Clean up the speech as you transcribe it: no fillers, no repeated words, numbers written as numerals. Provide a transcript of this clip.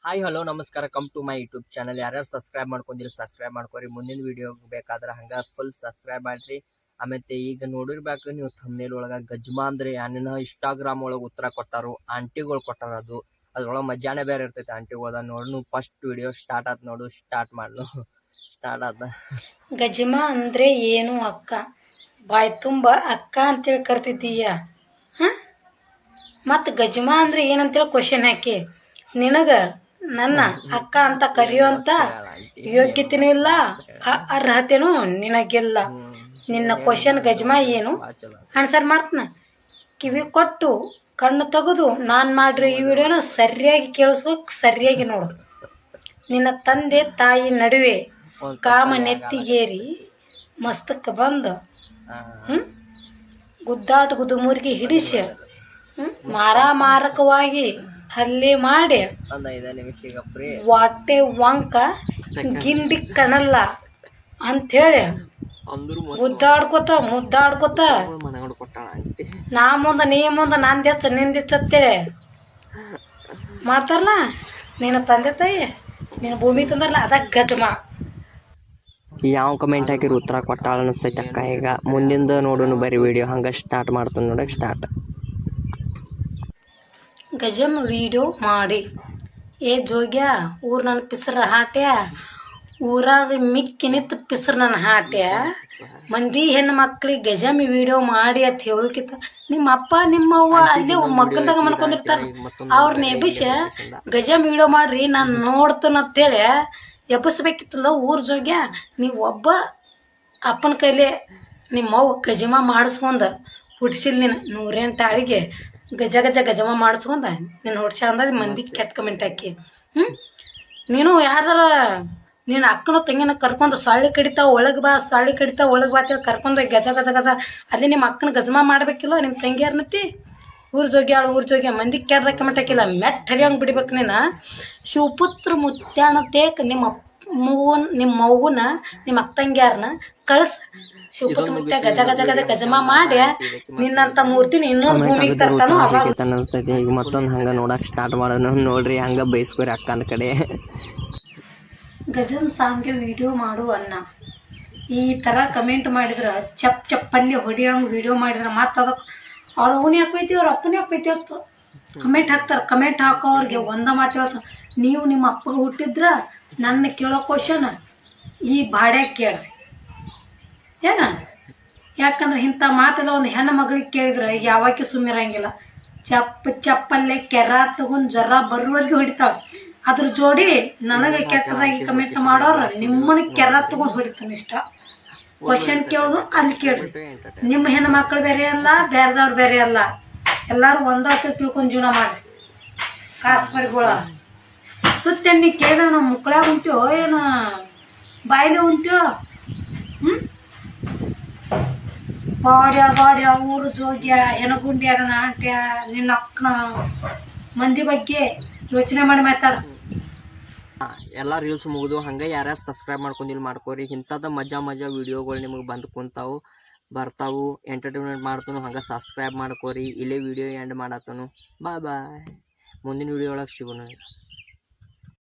Hi hello ನಮಸ್ಕಾರ come to my YouTube channel. ಯಾರ್ಯಾರು subscribe ಮಾಡ್ಕೊಂಡಿರಿ ಸಬ್ಸ್ಕ್ರೈಬ್ ಮಾಡ್ಕೊರಿ. ಮುಂದಿನ ವಿಡಿಯೋ ಬೇಕಾದ್ರೆ ಹಂಗೆ ಫುಲ್ ಸಬ್ಸ್ಕ್ರೈಬ್ ಮಾಡ್ರಿ. ಆಮೇಲೆ ಈಗ ನೋಡಿರ್ಬೇಕು ನೀವು ಥಂಬ್ನೇಲ್ ಒಳಗೆ ಗಜ್ಮಾ ಅಂದ್ರೆ ಏನೇನೋ ಇನ್ಸ್ಟಾಗ್ರಾಮ್ ಒಳಗೆ ಉತ್ತರ ಕೊಟ್ಟಾರು, ಆಂಟಿಗಳು ಕೊಟ್ಟಾರ. ಅದ್ರೊಳಗೆ ಮಜಾನೇ ಬೇರೆ ಇರ್ತೈತೆ. ಆಂಟಿಗಳದ ನೋಡು ಫಸ್ಟ್ ವಿಡಿಯೋ ಸ್ಟಾರ್ಟ್ ಆಯ್ತು ನೋಡು. ಸ್ಟಾರ್ಟ್ ಮಾಡ್ಲು ಸ್ಟಾರ್ಟ್ ಆದ. ಗಜ್ಮಾ ಅಂದ್ರೆ ಏನು ಅಕ್ಕ? ಬಾಯ್ ತುಂಬ ಅಕ್ಕ ಅಂತೇಳಿ ಕರ್ತಿದ್ದೀಯ. ಮತ್ತು ಗಜ್ಮಾ ಅಂದ್ರೆ ಏನಂತೇಳಿ ಕ್ವಶನ್ ಹಾಕಿ ನಿನಗ ನನ್ನ ಅಕ್ಕ ಅಂತ ಕರೆಯುವಂತ ಯೋಗ್ಯತೆನೂ ಇಲ್ಲ, ಅರ್ಹತೆನೂ ನಿನಗಿಲ್ಲ. ನಿನ್ನ ಕ್ವಶನ್ ಗಜ್ಮಾ ಏನು ಆನ್ಸರ್ ಮಾಡ್ತನ. ಕಿವಿ ಕೊಟ್ಟು ಕಣ್ಣು ತೆಗೆದು ನಾನು ಮಾಡಿರೋ ಈ ವಿಡಿಯೋನ ಸರಿಯಾಗಿ ಕೇಳಿಸ್ಬೇಕು, ಸರಿಯಾಗಿ ನೋಡು. ನಿನ್ನ ತಂದೆ ತಾಯಿ ನಡುವೆ ಕಾಮ ನೆತ್ತಿಗೇರಿ ಮಸ್ತಕ್ಕೆ ಬಂದು ಗುದ್ದಾಟ ಗುದುಮೂರಿಗೆ ಹಿಡಿಸಿ ಮಾರಾಮಾರಕವಾಗಿ ಹಲ್ಲೆ ಮಾಡಿ ವಾಟೆ ವಂಕ ಗಿಂಡಿ ಕಣಲ್ಲ ಅಂಥೇಳಿ ಮುದ್ದಾಡ್ಕೋತ ನಾ ಮುಂದೆ ನೀ ಮುಂದೆ ನಂದೆಚ್ಚ ನಿಂದೆಚ್ಚತ್ತೇಳಿ ಮಾಡ್ತಾರಲ್ಲ ನಿನ್ನ ತಂದೆ ತಾಯಿ, ನಿನ್ನ ಭೂಮಿ ತಂದ್ರಲ್ಲ ಅದ ಗಜ್ಮಾ. ಯಾವ ಕಮೆಂಟ್ ಹಾಕಿರಿ ಉತ್ತರ ಕೊಟ್ಟಾಳ ಅನಿಸ್ತೈತೆ ಅಕ್ಕ. ಈಗ ಮುಂದಿಂದ ನೋಡೋಣ ಬರೀ ವಿಡಿಯೋ ಹಂಗೆ ಸ್ಟಾರ್ಟ್ ಮಾಡ್ತಾನೆ ನೋಡಕ್ಕೆ ಸ್ಟಾರ್ಟ್. ಗಜಮ್ ವಿಡಿಯೋ ಮಾಡಿ ಏ ಜೋಗ್ಯ ಊರು ನನ್ನ ಪಿಸ್ರ ಹಾಟ್ಯ, ಊರಾಗ ಮಿಕ್ಕಿ ನಿಂತು ಪಿಸ್ರ ನನ್ನ ಹಾಟ್ಯ. ಮಂದಿ ಹೆಣ್ಣು ಮಕ್ಳಿಗೆ ಗಜಮ್ ವಿಡಿಯೋ ಮಾಡಿ ಅಂತ ಹೇಳೋಕ್ಕಿಂತ ನಿಮ್ಮ ಅಪ್ಪ ನಿಮ್ಮವ್ವ ಅಲ್ಲೇ ಮಕ್ಕಳದಾಗ ಮನ್ಕೊಂಡಿರ್ತಾರೆ, ಅವ್ರನ್ನ ಎಬ್ಬಿಸ ಗಜಮ್ ವಿಡಿಯೋ ಮಾಡ್ರಿ ನಾನು ನೋಡ್ತೇನೆ ಅಂತೇಳಿ ಎಬ್ಬಿಸ್ಬೇಕಿತ್ತಲ್ಲ. ಊರ್ ಜೋಗ್ಯ ನೀವು ಒಬ್ಬ ಅಪ್ಪನ ಕೈಲಿ ನಿಮ್ಮವ್ವ ಗಜಮ ಮಾಡಿಸ್ಕೊಂಡ ಹುಡ್ಸಿಲ್ ನೀನು 108 ತಾಳಿಗೆ ಗಜ ಗಜ ಗಜಮ ಮಾಡಿಸ್ಕೊಂಡ ನೀನು ಹೊಡ್ಸ ಅಂದಾಗ ಮಂದಿ ಕೆಟ್ಟ ಕಮೆಂಟ್ ಹಾಕಿ. ನೀನು ಯಾರ ನೀನು ಅಕ್ಕನ ತಂಗಿನ ಕರ್ಕೊಂಡು ಸೊಳ್ಳೆ ಕಡಿತಾವ ಒಳಗೆ ಬಾ, ಸೊಳ್ಳೆ ಕಡಿತಾವ ಒಳಗೆ ಬಾ ಅಂತೇಳಿ ಕರ್ಕೊಂಡು ಗಜ ಗಜ ಗಜ ಅಲ್ಲಿ ನಿಮ್ಮ ಅಕ್ಕನ ಗಜಮ ಮಾಡಬೇಕಿಲ್ಲ. ನಿಮ್ಮ ತಂಗಿಯಾರ್ನತಿ ಊರ್ ಜೋಗ್ಯ ಮಂದಿ ಕೆಟ್ಟದಾಗ ಕಮೆಂಟ್ ಹಾಕಿಲ್ಲ. ಮೆಟ್ಟ ಹರಿಯಂಗೆ ಬಿಡ್ಬೇಕು ನೀನು. ಶಿವಪುತ್ರ ಮುತ್ಯಾಣ ತೇಕ್ ನಿಮ್ಮ ಮವ್ವನ ನಿಮ್ಮ ಅಕ್ಕ ತಂಗಿಯಾರನ್ನ ಕಳ್ಸ. ಶಿವಪುತ್ರ ಮುತ್ಯ ಗಜ ಗಜ ಗಜ ಗಜಮ ಮಾಡಿ ನಿನ್ನಂತ ಮೂರ್ತಿನ ಇನ್ನೊಂದು ಭೂಮಿಗೆ ತರ್ತಾನೋ ಅನಿಸ್ತೈತಿ. ಈಗ ಮತ್ತೊಂದು ಹಂಗೆ ನೋಡಕ್ಕೆ ಸ್ಟಾರ್ಟ್ ಮಾಡೋಣ ನೋಡ್ರಿ. ಹಂಗೆ ಬೈಸ್ಕೊರಿ ಅಕ್ಕನ ಕಡೆ. ಗಜಮ್ ಸಾಂಗ್ಗೆ ವಿಡಿಯೋ ಮಾಡು ಅನ್ನ ಈ ಥರ ಕಮೆಂಟ್ ಮಾಡಿದ್ರೆ ಚಪ್ಪಲ್ಲಿ ಹೊಡಿಯೋಂಗೆ ವಿಡಿಯೋ ಮಾಡಿದ್ರೆ ಮತ್ತೆ ಅದಕ್ಕೆ ಅವ್ರ ಅವನಿ ಹಾಕೈತಿ ಅವ್ರ ಅಪ್ಪನೇ ಹಾಕೈತಿ ಅಂತ ಕಮೆಂಟ್ ಹಾಕ್ತಾರೆ. ಕಮೆಂಟ್ ಹಾಕೋವ್ರಿಗೆ ಒಂದ ಮಾತು ಹೇಳ್ತಾರೆ, ನೀವು ನಿಮ್ಮ ಅಪ್ಪಗೆ ಹುಟ್ಟಿದ್ರ ನನ್ನ ಕೇಳೋ ಕ್ವಶನ್ ಈ ಬಾಡ್ಯಾಗ ಕೇಳ್ರಿ ಏನ. ಯಾಕಂದ್ರೆ ಇಂಥ ಮಾತೆಲ್ಲ ಒಂದು ಹೆಣ್ಣು ಮಗಳಿಗೆ ಕೇಳಿದ್ರೆ ಯಾವಾಕಿ ಸುಮ್ಮಿರಂಗಿಲ್ಲ. ಚಪ್ಪಲ್ಲೇ ಕೆರ ತಗೊಂಡು ಜರ ಬರುವವರೆಗೆ ಹೊಡಿತಾಳೆ. ಅದ್ರ ಜೋಡಿ ನನಗೆ ಕೆಟ್ಟದಾಗಿ ಕಮೆಂಟ್ ಮಾಡೋರು ನಿಮ್ಮನ್ನ ಕೆರ ತಗೊಂಡು ಹೊಡಿತಾನೆ. ಇಷ್ಟ ಕ್ವಶನ್ ಕೇಳೋದು ಅಲ್ಲಿ ಕೇಳ್ರಿ. ನಿಮ್ಮ ಹೆಣ್ಣು ಮಕ್ಕಳು ಬೇರೆ ಅಲ್ಲ, ಬೇರೆದವ್ರು ಬೇರೆ ಅಲ್ಲ, ಎಲ್ಲಾರು ಒಂದಾತ ತಿಳ್ಕೊಂಡು ಜೀವನ ಮಾಡ್ರಿ. ಕಾಸ್ಬರಿಗಳ ಸುತ್ತೆಣ್ಣಿ ಕೇಳಿದ್ರೆ ನಾವು ಮುಕ್ಕಳ್ಯಾಗ ಉಂಟೋ ಏನು ಬಾಯಿಲೆ ಉಂಟೋ? ಬಾಡ್ಯ ಊರು ಜೋಗ್ಯ ಹೆಣಗುಂಡ್ಯಾರ ನಾಟ್ಯ ನಿನ್ನ ಅಕ್ಕನ ಮಂದಿ ಬಗ್ಗೆ ಯೋಚನೆ ಮಾಡಿ ಮಾತಾಡ. ಎಲ್ಲ ರೀಲ್ಸ್ ಮುಗಿದು ಹಂಗೆ ಯಾರ್ಯಾರು ಸಬ್ಸ್ಕ್ರೈಬ್ ಮಾಡ್ಕೊಂಡಿಲ್ಲ ಮಾಡ್ಕೋರಿ. ಇಂಥದ್ದು ಮಜಾ ವೀಡಿಯೋಗಳು ನಿಮಗೆ ಬಂದು ಕುಂತಾವು ಬರ್ತಾವು. ಎಂಟರ್ಟೈನ್ಮೆಂಟ್ ಮಾಡ್ತಾನು. ಹಂಗೆ ಸಬ್ಸ್ಕ್ರೈಬ್ ಮಾಡ್ಕೋರಿ. ಇಲ್ಲೇ ವಿಡಿಯೋ ಎಂಡ್ ಮಾಡತ್ತನು. ಬಾಯ್ ಮುಂದಿನ ವಿಡಿಯೋ ಒಳಗೆ ಸಿಗೋಣ.